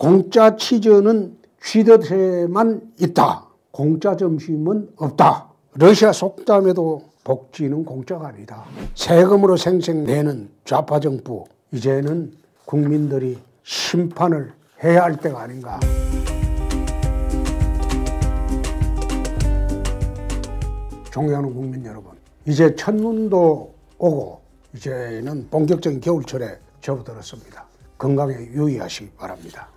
공짜 치즈는 쥐덫에만 있다. 공짜 점심은 없다. 러시아 속담에도 복지는 공짜가 아니다. 세금으로 생생내는 좌파 정부, 이제는 국민들이 심판을 해야 할 때가 아닌가. 존경하는 국민 여러분, 이제 첫눈도 오고 이제는 본격적인 겨울철에 접어들었습니다. 건강에 유의하시기 바랍니다.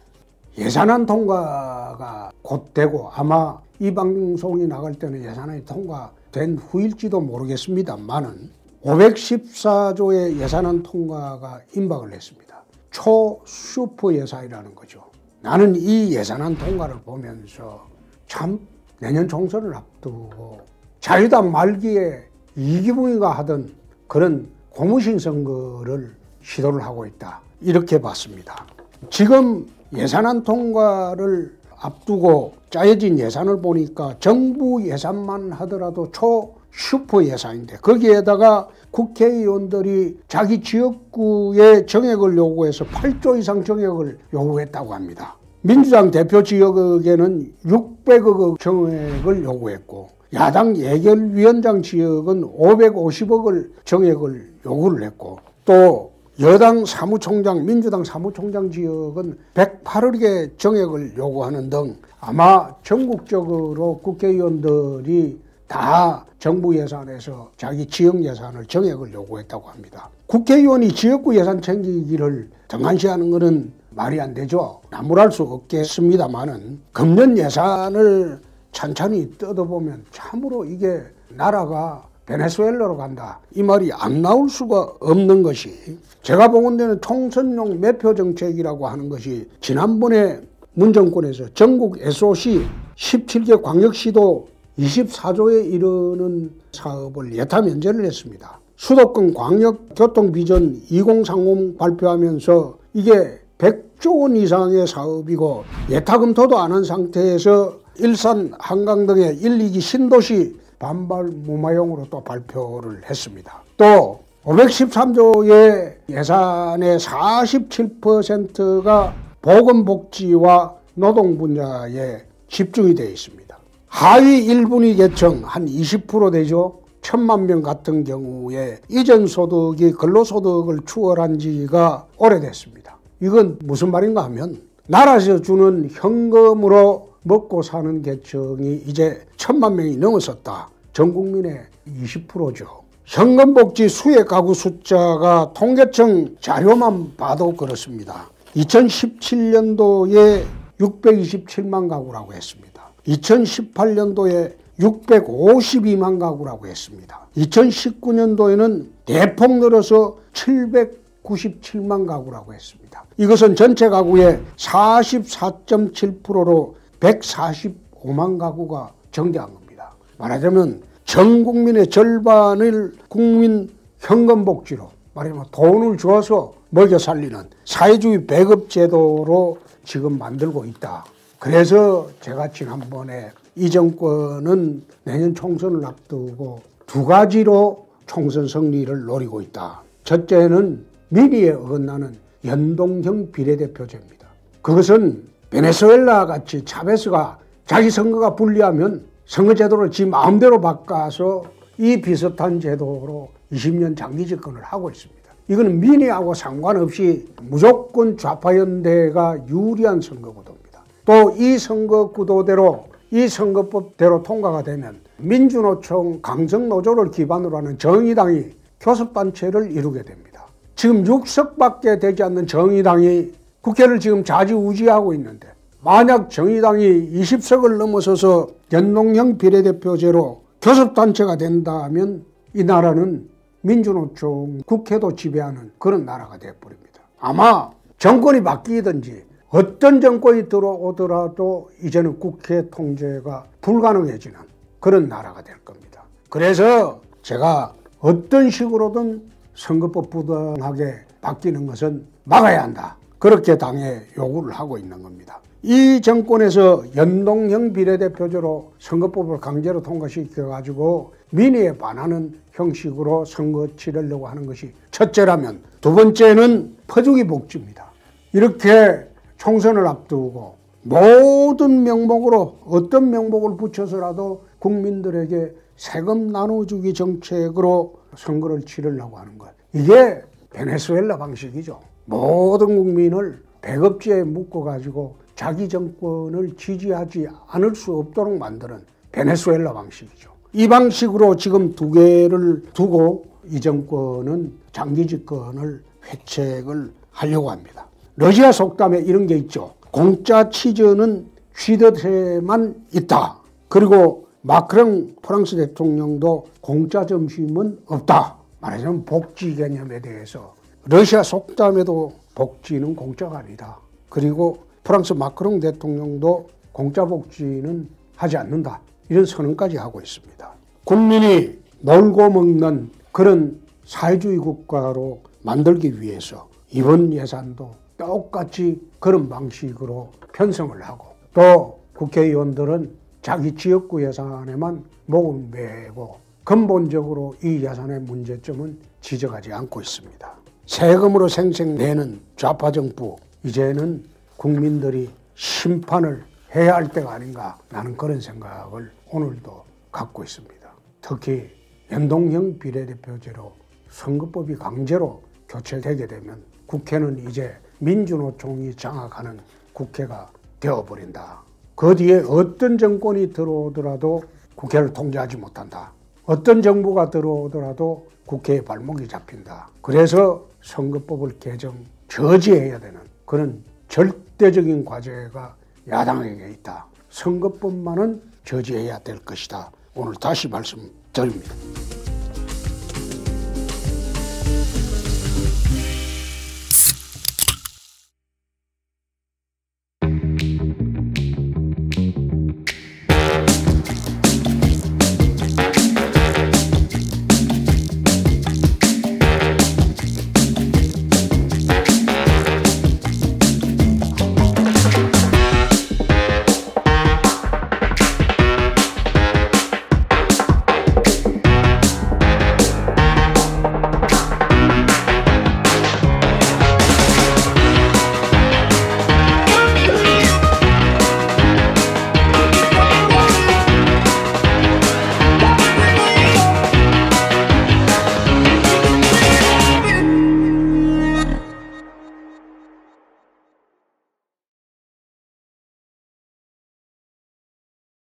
예산안 통과가 곧 되고 아마 이 방송이 나갈 때는 예산안이 통과된 후일지도 모르겠습니다만은 514조의 예산안 통과가 임박을 했습니다. 초슈퍼 예산이라는 거죠. 나는 이 예산안 통과를 보면서 참 내년 총선을 앞두고 자유당 말기에 이기붕이가 하던 그런 고무신 선거를 시도를 하고 있다, 이렇게 봤습니다. 지금 예산안 통과를 앞두고 짜여진 예산을 보니까 정부 예산만 하더라도 초슈퍼 예산인데 거기에다가 국회의원들이 자기 지역구의 정액을 요구해서 8조 이상 정액을 요구했다고 합니다. 민주당 대표 지역에는 600억 정액을 요구했고 야당 예결위원장 지역은 550억을 정액을 요구를 했고 또 여당 사무총장, 민주당 사무총장 지역은 108억의 정액을 요구하는 등 아마 전국적으로 국회의원들이 다 정부 예산에서 자기 지역 예산을 정액을 요구했다고 합니다. 국회의원이 지역구 예산 챙기기를 등한시하는 것은 말이 안 되죠. 나무랄 수 없겠습니다만은 금년 예산을 찬찬히 뜯어보면 참으로 이게 나라가 베네수엘라로 간다, 이 말이 안 나올 수가 없는 것이, 제가 보는 데는 총선용 매표 정책이라고 하는 것이 지난번에 문정권에서 전국 SOC 17개 광역시도 24조에 이르는 사업을 예타 면제를 했습니다. 수도권 광역교통비전 2030 발표하면서 이게 100조 원 이상의 사업이고 예타 검토도 안 한 상태에서 일산, 한강 등의 1, 2기 신도시 반발 무마용으로 또 발표를 했습니다. 또 513조의 예산의 47%가 보건복지와 노동 분야에 집중이 되어 있습니다. 하위 1분위 계층 한 20% 되죠. 1000만 명 같은 경우에 이전 소득이 근로소득을 추월한 지가 오래됐습니다. 이건 무슨 말인가 하면 나라에서 주는 현금으로 먹고 사는 계층이 이제 1000만 명이 넘어섰다. 전 국민의 20%죠. 현금복지 수혜 가구 숫자가 통계청 자료만 봐도 그렇습니다. 2017년도에 627만 가구라고 했습니다. 2018년도에 652만 가구라고 했습니다. 2019년도에는 대폭 늘어서 797만 가구라고 했습니다. 이것은 전체 가구의 44.7%로 145만 가구가 증대한 겁니다. 말하자면 전 국민의 절반을 국민 현금복지로, 말하자면 돈을 줘서 먹여 살리는 사회주의 배급 제도로 지금 만들고 있다. 그래서 제가 지난번에 이 정권은 내년 총선을 앞두고 두 가지로 총선 승리를 노리고 있다. 첫째는 민의에 어긋나는 연동형 비례대표제입니다. 그것은 베네수엘라 같이 차베스가 자기 선거가 불리하면 선거제도를 지 마음대로 바꿔서 이 비슷한 제도로 20년 장기 집권을 하고 있습니다. 이거는 민의하고 상관없이 무조건 좌파연대가 유리한 선거구도입니다. 또 이 선거구도대로, 이 선거법대로 통과가 되면 민주노총 강성노조를 기반으로 하는 정의당이 교섭단체를 이루게 됩니다. 지금 6석밖에 되지 않는 정의당이 국회를 지금 좌지우지하고 있는데 만약 정의당이 20석을 넘어서서 연동형 비례대표제로 교섭단체가 된다면 이 나라는 민주노총 국회도 지배하는 그런 나라가 되어버립니다. 아마 정권이 바뀌든지 어떤 정권이 들어오더라도 이제는 국회 통제가 불가능해지는 그런 나라가 될 겁니다. 그래서 제가 어떤 식으로든 선거법 부당하게 바뀌는 것은 막아야 한다, 그렇게 당에 요구를 하고 있는 겁니다. 이 정권에서 연동형 비례대표제로 선거법을 강제로 통과시켜가지고 민의에 반하는 형식으로 선거 치르려고 하는 것이 첫째라면, 두 번째는 퍼주기 복지입니다. 이렇게 총선을 앞두고 모든 명목으로 어떤 명목을 붙여서라도 국민들에게 세금 나눠주기 정책으로 선거를 치르려고 하는 것. 이게 베네수엘라 방식이죠. 모든 국민을 배급지에 묶어가지고 자기 정권을 지지하지 않을 수 없도록 만드는 베네수엘라 방식이죠. 이 방식으로 지금 두 개를 두고 이 정권은 장기 집권을 회책을 하려고 합니다. 러시아 속담에 이런 게 있죠. 공짜 치즈는 쥐덫에만 있다. 그리고 마크롱 프랑스 대통령도 공짜 점심은 없다. 말하자면 복지 개념에 대해서 러시아 속담에도 복지는 공짜가 아니다. 그리고 프랑스 마크롱 대통령도 공짜 복지는 하지 않는다. 이런 선언까지 하고 있습니다. 국민이 놀고 먹는 그런 사회주의 국가로 만들기 위해서 이번 예산도 똑같이 그런 방식으로 편성을 하고 또 국회의원들은 자기 지역구 예산에만 목을 매고 근본적으로 이 예산의 문제점은 지적하지 않고 있습니다. 세금으로 생생내는 좌파 정부, 이제는 국민들이 심판을 해야 할 때가 아닌가, 나는 그런 생각을 오늘도 갖고 있습니다. 특히 연동형 비례대표제로 선거법이 강제로 교체되게 되면 국회는 이제 민주노총이 장악하는 국회가 되어버린다. 그 뒤에 어떤 정권이 들어오더라도 국회를 통제하지 못한다. 어떤 정부가 들어오더라도 국회에 발목이 잡힌다. 그래서 선거법을 개정 저지해야 되는 그런 절대적인 과제가 야당에게 있다. 선거법만은 저지해야 될 것이다. 오늘 다시 말씀드립니다.